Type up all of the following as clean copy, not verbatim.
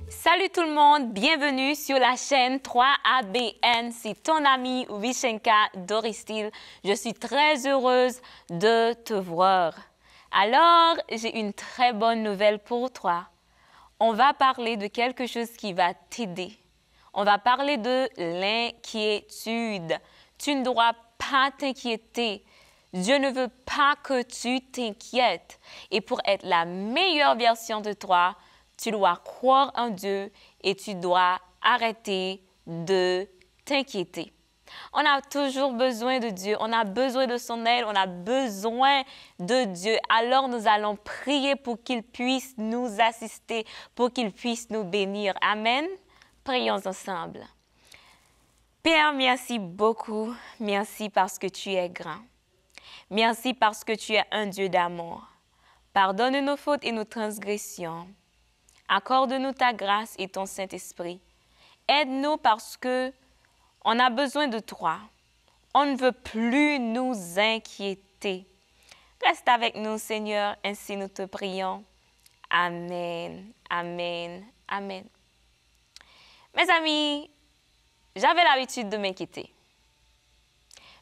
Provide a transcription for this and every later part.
Salut tout le monde, bienvenue sur la chaîne 3ABN. C'est ton ami Vishenka Doristil. Je suis très heureuse de te voir. Alors, j'ai une très bonne nouvelle pour toi. On va parler de quelque chose qui va t'aider. On va parler de l'inquiétude. Tu ne dois pas t'inquiéter. Dieu ne veut pas que tu t'inquiètes. Et pour être la meilleure version de toi, tu dois croire en Dieu et tu dois arrêter de t'inquiéter. On a toujours besoin de Dieu, on a besoin de son aide, on a besoin de Dieu. Alors nous allons prier pour qu'il puisse nous assister, pour qu'il puisse nous bénir. Amen. Prions ensemble. Père, merci beaucoup. Merci parce que tu es grand. Merci parce que tu es un Dieu d'amour. Pardonne nos fautes et nos transgressions. Accorde-nous ta grâce et ton Saint-Esprit. Aide-nous parce que on a besoin de toi. On ne veut plus nous inquiéter. Reste avec nous, Seigneur, ainsi nous te prions. Amen, amen, amen. Mes amis, j'avais l'habitude de m'inquiéter.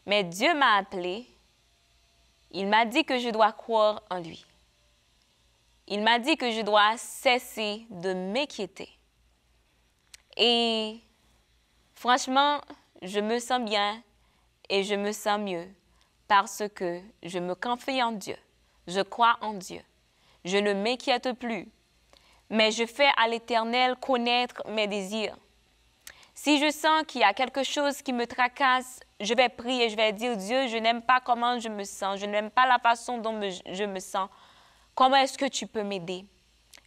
Mais Dieu m'a appelé. Il m'a dit que je dois croire en lui. Il m'a dit que je dois cesser de m'inquiéter. Et franchement, je me sens bien et je me sens mieux parce que je me confie en Dieu. Je crois en Dieu. Je ne m'inquiète plus, mais je fais à l'Éternel connaître mes désirs. Si je sens qu'il y a quelque chose qui me tracasse, je vais prier, je vais dire, Dieu, je n'aime pas comment je me sens, je n'aime pas la façon dont je me sens. Comment est-ce que tu peux m'aider?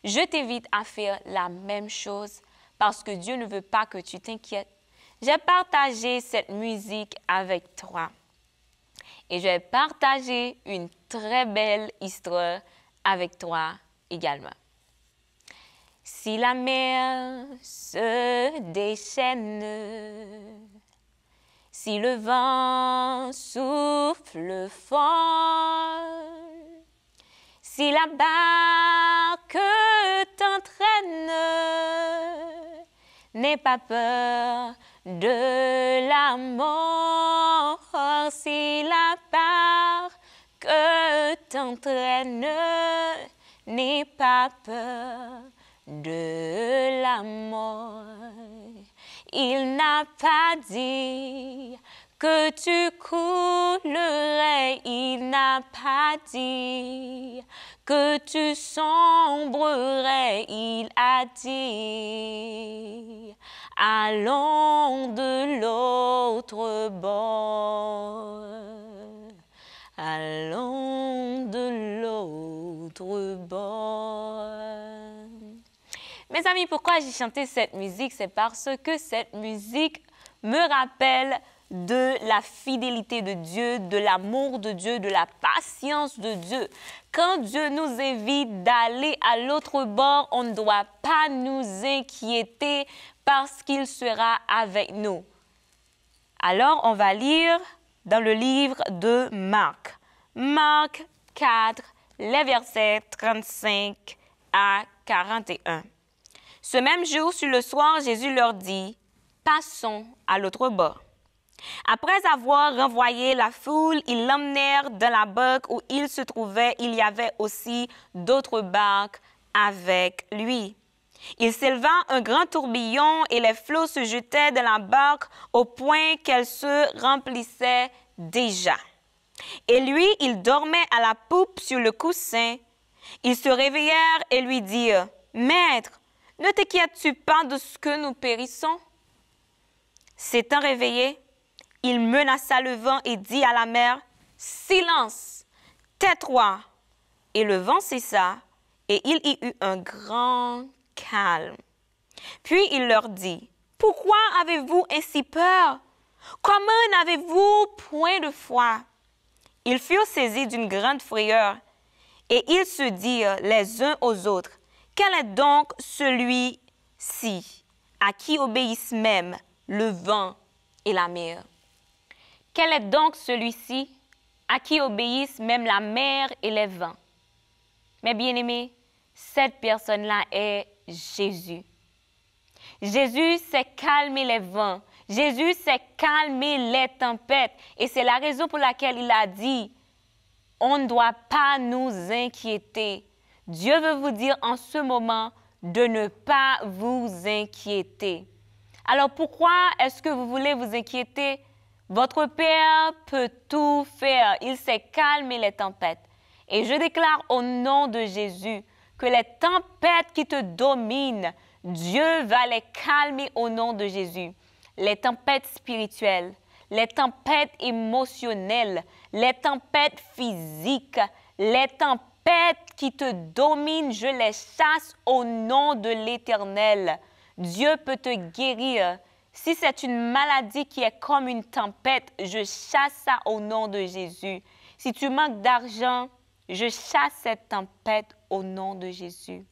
Je t'invite à faire la même chose parce que Dieu ne veut pas que tu t'inquiètes. J'ai partagé cette musique avec toi et je vais partager une très belle histoire avec toi également. Si la mer se déchaîne, si le vent souffle fort, si la barque t'entraîne, n'aie pas peur de la mort. Si la barque t'entraîne, n'aie pas peur de la mort. Il n'a pas dit que tu coulerais, il n'a pas dit que tu sombrerais, il a dit, allons de l'autre bord, allons de l'autre bord. Mes amis, pourquoi j'ai chanté cette musique? C'est parce que cette musique me rappelle de la fidélité de Dieu, de l'amour de Dieu, de la patience de Dieu. Quand Dieu nous invite d'aller à l'autre bord, on ne doit pas nous inquiéter parce qu'il sera avec nous. Alors, on va lire dans le livre de Marc. Marc 4, les versets 35 à 41. Ce même jour, sur le soir, Jésus leur dit, « Passons à l'autre bord. » Après avoir renvoyé la foule, ils l'emmenèrent dans la barque où il se trouvait. Il y avait aussi d'autres barques avec lui. Il s'éleva un grand tourbillon et les flots se jetaient dans la barque au point qu'elle se remplissait déjà. Et lui, il dormait à la poupe sur le coussin. Ils se réveillèrent et lui dirent, « Maître, ne t'inquiètes-tu pas de ce que nous périssons? » S'étant réveillé, il menaça le vent et dit à la mer, « Silence, tais-toi !» Et le vent cessa, et il y eut un grand calme. Puis il leur dit, « Pourquoi avez-vous ainsi peur? Comment n'avez-vous point de foi? » Ils furent saisis d'une grande frayeur, et ils se dirent les uns aux autres, « Quel est donc celui-ci à qui obéissent même le vent et la mer? » Quel est donc celui-ci à qui obéissent même la mer et les vents? Mes bien-aimés, cette personne-là est Jésus. Jésus sait calmer les vents. Jésus sait calmer les tempêtes. Et c'est la raison pour laquelle il a dit, on ne doit pas nous inquiéter. Dieu veut vous dire en ce moment de ne pas vous inquiéter. Alors pourquoi est-ce que vous voulez vous inquiéter? Votre Père peut tout faire. Il sait calmer les tempêtes. Et je déclare au nom de Jésus que les tempêtes qui te dominent, Dieu va les calmer au nom de Jésus. Les tempêtes spirituelles, les tempêtes émotionnelles, les tempêtes physiques, les tempêtes qui te dominent, je les chasse au nom de l'Éternel. Dieu peut te guérir. Si c'est une maladie qui est comme une tempête, je chasse ça au nom de Jésus. Si tu manques d'argent, je chasse cette tempête au nom de Jésus.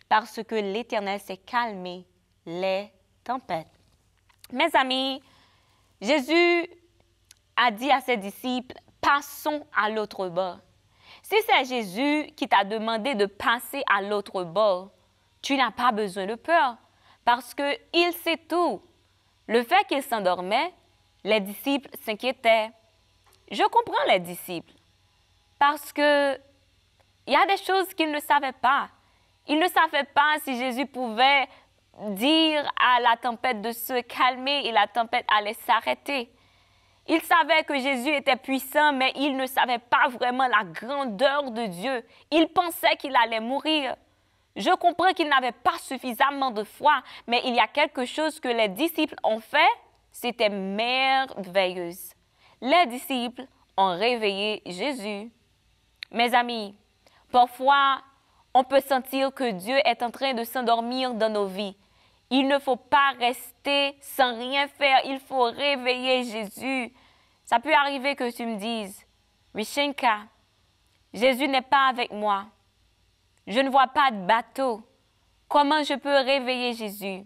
Parce que l'Éternel sait calmer les tempêtes. Mes amis, Jésus a dit à ses disciples, passons à l'autre bord. Si c'est Jésus qui t'a demandé de passer à l'autre bord, tu n'as pas besoin de peur parce qu'il sait tout. Le fait qu'il s'endormait, les disciples s'inquiétaient. Je comprends les disciples parce que il y a des choses qu'ils ne savaient pas. Ils ne savaient pas si Jésus pouvait dire à la tempête de se calmer et la tempête allait s'arrêter. Ils savaient que Jésus était puissant, mais ils ne savaient pas vraiment la grandeur de Dieu. Ils pensaient qu'il allait mourir. Je comprends qu'ils n'avaient pas suffisamment de foi, mais il y a quelque chose que les disciples ont fait, c'était merveilleuse. Les disciples ont réveillé Jésus. Mes amis, parfois, on peut sentir que Dieu est en train de s'endormir dans nos vies. Il ne faut pas rester sans rien faire. Il faut réveiller Jésus. Ça peut arriver que tu me dises, Vishenka, Jésus n'est pas avec moi. Je ne vois pas de bateau. Comment je peux réveiller Jésus?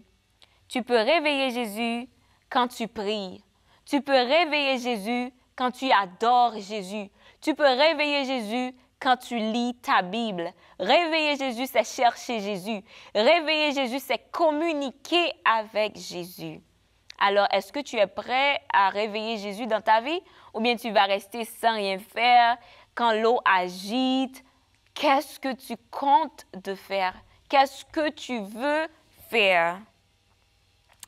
Tu peux réveiller Jésus quand tu pries. Tu peux réveiller Jésus quand tu adores Jésus. Tu peux réveiller Jésus quand tu lis ta Bible. Réveiller Jésus, c'est chercher Jésus. Réveiller Jésus, c'est communiquer avec Jésus. Alors, est-ce que tu es prêt à réveiller Jésus dans ta vie? Ou bien tu vas rester sans rien faire quand l'eau agite? Qu'est-ce que tu comptes de faire? Qu'est-ce que tu veux faire?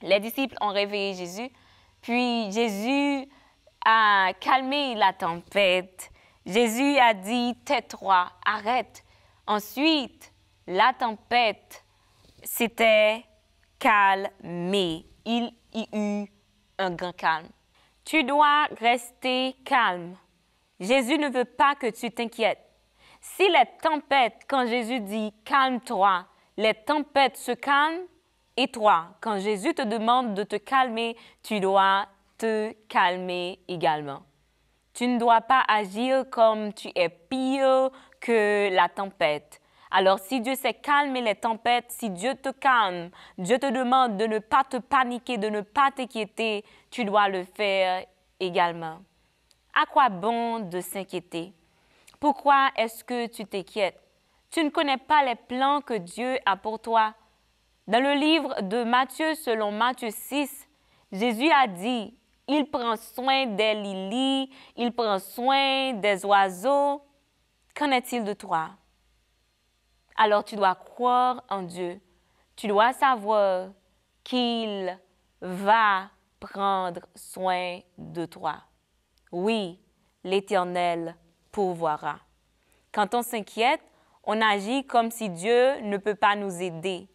Les disciples ont réveillé Jésus, puis Jésus a calmé la tempête. Jésus a dit, tais-toi, arrête. Ensuite, la tempête s'était calmée. Il y eut un grand calme. Tu dois rester calme. Jésus ne veut pas que tu t'inquiètes. Si les tempêtes, quand Jésus dit « calme-toi », les tempêtes se calment, et toi, quand Jésus te demande de te calmer, tu dois te calmer également. Tu ne dois pas agir comme tu es pire que la tempête. Alors, si Dieu sait calmer les tempêtes, si Dieu te calme, Dieu te demande de ne pas te paniquer, de ne pas t'inquiéter, tu dois le faire également. À quoi bon de s'inquiéter? Pourquoi est-ce que tu t'inquiètes? Tu ne connais pas les plans que Dieu a pour toi. Dans le livre de Matthieu, selon Matthieu 6, Jésus a dit, « Il prend soin des lilies, il prend soin des oiseaux. Qu'en est-il de toi? » Alors tu dois croire en Dieu. Tu dois savoir qu'il va prendre soin de toi. Oui, l'Éternel pourvoira. Quand on s'inquiète, on agit comme si Dieu ne peut pas nous aider.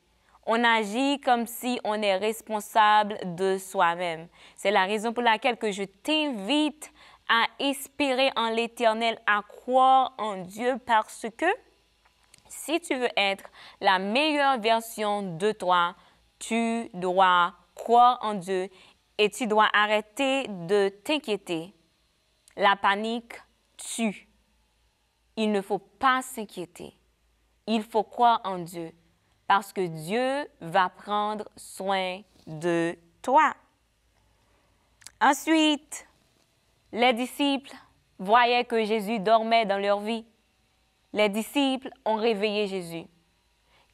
On agit comme si on est responsable de soi-même. C'est la raison pour laquelle que je t'invite à espérer en l'Éternel, à croire en Dieu parce que Si tu veux être la meilleure version de toi, tu dois croire en Dieu et tu dois arrêter de t'inquiéter. La panique tue. Il ne faut pas s'inquiéter. Il faut croire en Dieu parce que Dieu va prendre soin de toi. Ensuite, les disciples voyaient que Jésus dormait dans leur vie. Les disciples ont réveillé Jésus.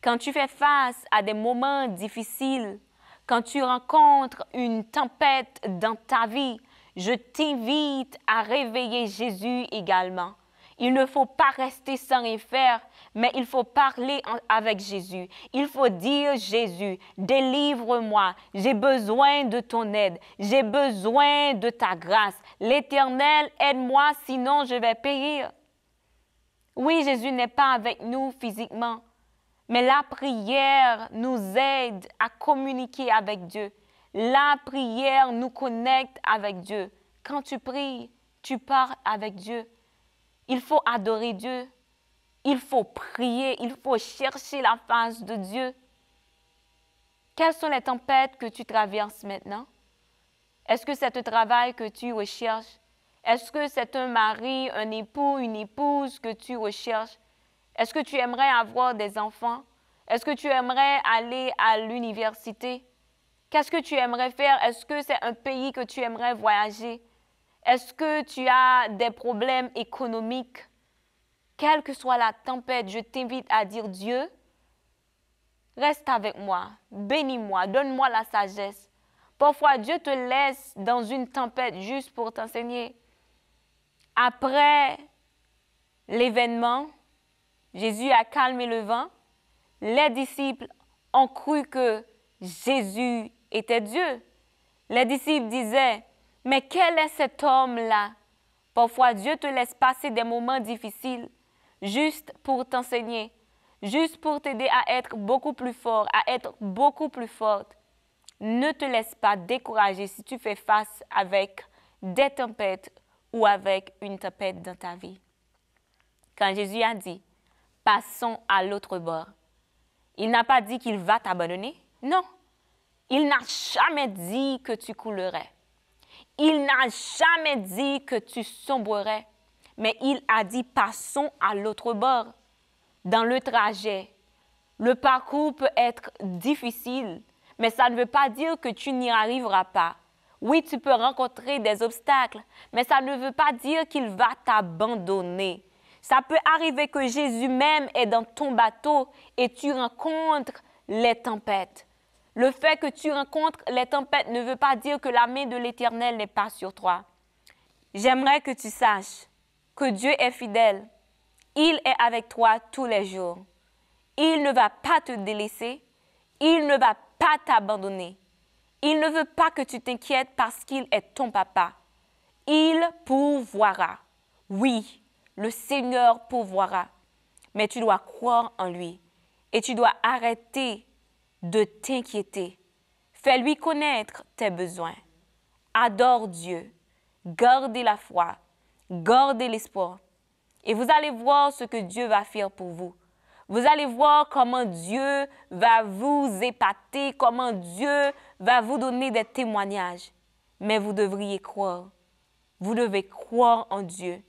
Quand tu fais face à des moments difficiles, quand tu rencontres une tempête dans ta vie, je t'invite à réveiller Jésus également. Il ne faut pas rester sans rien faire, mais il faut parler avec Jésus. Il faut dire, Jésus, délivre-moi. J'ai besoin de ton aide. J'ai besoin de ta grâce. L'Éternel, aide-moi, sinon je vais périr. Oui, Jésus n'est pas avec nous physiquement, mais la prière nous aide à communiquer avec Dieu. La prière nous connecte avec Dieu. Quand tu pries, tu parles avec Dieu. Il faut adorer Dieu. Il faut prier. Il faut chercher la face de Dieu. Quelles sont les tempêtes que tu traverses maintenant? Est-ce que c'est un travail que tu recherches? Est-ce que c'est un mari, un époux, une épouse que tu recherches? Est-ce que tu aimerais avoir des enfants? Est-ce que tu aimerais aller à l'université? Qu'est-ce que tu aimerais faire? Est-ce que c'est un pays que tu aimerais voyager? Est-ce que tu as des problèmes économiques? Quelle que soit la tempête, je t'invite à dire Dieu, reste avec moi, bénis-moi, donne-moi la sagesse. Parfois, Dieu te laisse dans une tempête juste pour t'enseigner. Après l'événement, Jésus a calmé le vent. Les disciples ont cru que Jésus était Dieu. Les disciples disaient, mais quel est cet homme-là? Parfois, Dieu te laisse passer des moments difficiles juste pour t'enseigner, juste pour t'aider à être beaucoup plus fort, à être beaucoup plus forte. Ne te laisse pas décourager si tu fais face avec des tempêtes ou avec une tempête dans ta vie. Quand Jésus a dit, passons à l'autre bord, il n'a pas dit qu'il va t'abandonner. Non, il n'a jamais dit que tu coulerais. Il n'a jamais dit que tu sombrerais. Mais il a dit, passons à l'autre bord. Dans le trajet, le parcours peut être difficile, mais ça ne veut pas dire que tu n'y arriveras pas. Oui, tu peux rencontrer des obstacles, mais ça ne veut pas dire qu'il va t'abandonner. Ça peut arriver que Jésus même est dans ton bateau et tu rencontres les tempêtes. Le fait que tu rencontres les tempêtes ne veut pas dire que la main de l'Éternel n'est pas sur toi. J'aimerais que tu saches que Dieu est fidèle. Il est avec toi tous les jours. Il ne va pas te délaisser. Il ne va pas t'abandonner. Il ne veut pas que tu t'inquiètes parce qu'il est ton papa. Il pourvoira. Oui, le Seigneur pourvoira. Mais tu dois croire en lui et tu dois arrêter de t'inquiéter. Fais-lui connaître tes besoins. Adore Dieu. Gardez la foi. Gardez l'espoir. Et vous allez voir ce que Dieu va faire pour vous. Vous allez voir comment Dieu va vous épater, comment Dieu va vous donner des témoignages. Mais vous devriez croire. Vous devez croire en Dieu.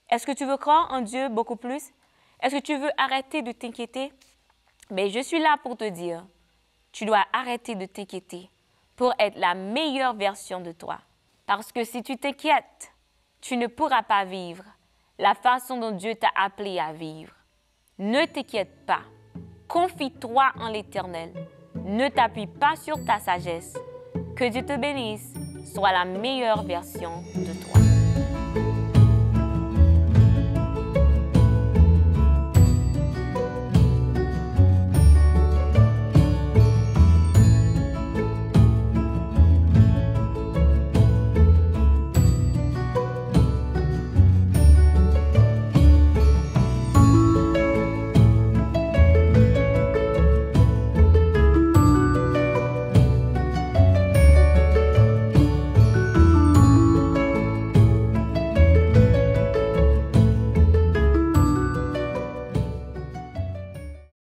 Est-ce que tu veux croire en Dieu beaucoup plus? Est-ce que tu veux arrêter de t'inquiéter? Mais je suis là pour te dire, tu dois arrêter de t'inquiéter pour être la meilleure version de toi. Parce que si tu t'inquiètes, tu ne pourras pas vivre la façon dont Dieu t'a appelé à vivre. Ne t'inquiète pas. Confie-toi en l'Éternel. Ne t'appuie pas sur ta sagesse. Que Dieu te bénisse. Sois la meilleure version de toi.